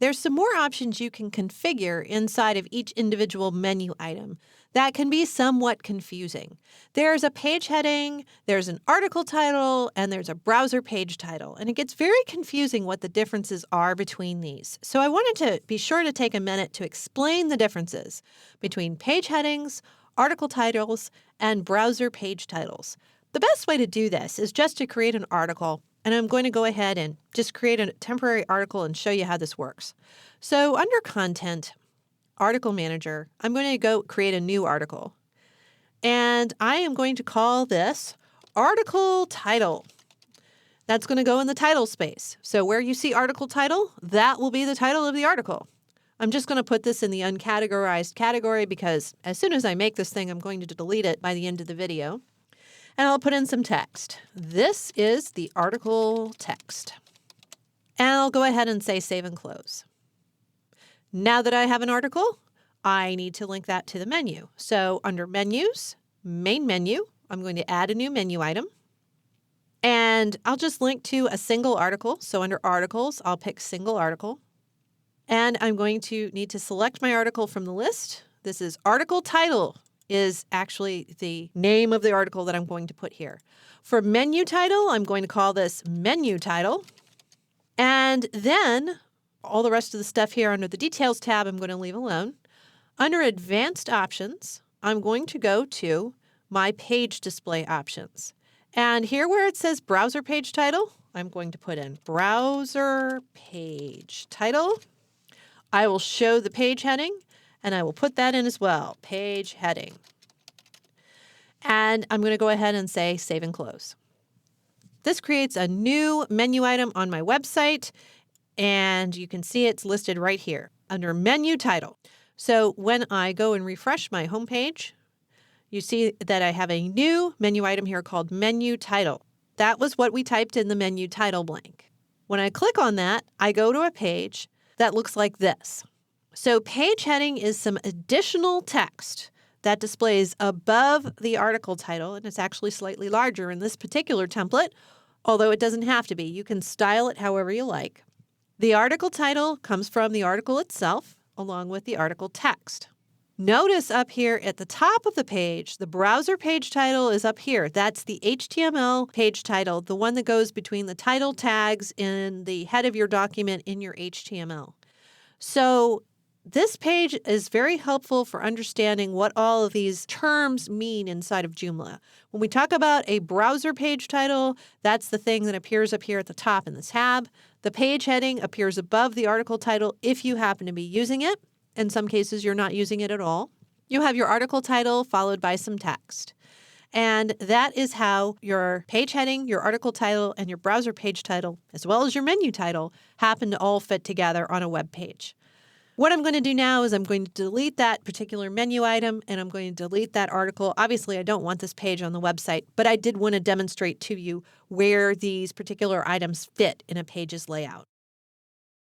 There's some more options you can configure inside of each individual menu item that can be somewhat confusing. There's a page heading, there's an article title, and there's a browser page title. And it gets very confusing what the differences are between these. So I wanted to be sure to take a minute to explain the differences between page headings, article titles, and browser page titles. The best way to do this is just to create an article. And I'm going to go ahead and just create a temporary article and show you how this works. So under Content, Article Manager, I'm going to go create a new article. And I am going to call this Article Title. That's going to go in the title space. So where you see article title, that will be the title of the article. I'm just going to put this in the uncategorized category because as soon as I make this thing, I'm going to delete it by the end of the video. And I'll put in some text. This is the article text. And I'll go ahead and say save and close. Now that I have an article, I need to link that to the menu. So under Menus, Main Menu, I'm going to add a new menu item. And I'll just link to a single article. So under Articles, I'll pick Single Article. And I'm going to need to select my article from the list. This is Article Title. Is actually the name of the article that I'm going to put here. For menu title, I'm going to call this menu title. And then all the rest of the stuff here under the details tab, I'm going to leave alone. Under advanced options, I'm going to go to my page display options. And here where it says browser page title, I'm going to put in browser page title. I will show the page heading. And I will put that in as well, page heading. And I'm going to go ahead and say save and close. This creates a new menu item on my website, and you can see it's listed right here under menu title. So when I go and refresh my homepage, you see that I have a new menu item here called menu title. That was what we typed in the menu title blank. When I click on that, I go to a page that looks like this. So page heading is some additional text that displays above the article title, and it's actually slightly larger in this particular template, although it doesn't have to be. You can style it however you like. The article title comes from the article itself, along with the article text. Notice up here at the top of the page, the browser page title is up here. That's the HTML page title, the one that goes between the title tags in the head of your document in your HTML. So this page is very helpful for understanding what all of these terms mean inside of Joomla. When we talk about a browser page title, that's the thing that appears up here at the top in the tab. The page heading appears above the article title if you happen to be using it. In some cases, you're not using it at all. You have your article title followed by some text. And that is how your page heading, your article title, and your browser page title, as well as your menu title, happen to all fit together on a web page. What I'm going to do now is I'm going to delete that particular menu item and I'm going to delete that article. Obviously, I don't want this page on the website, but I did want to demonstrate to you where these particular items fit in a page's layout.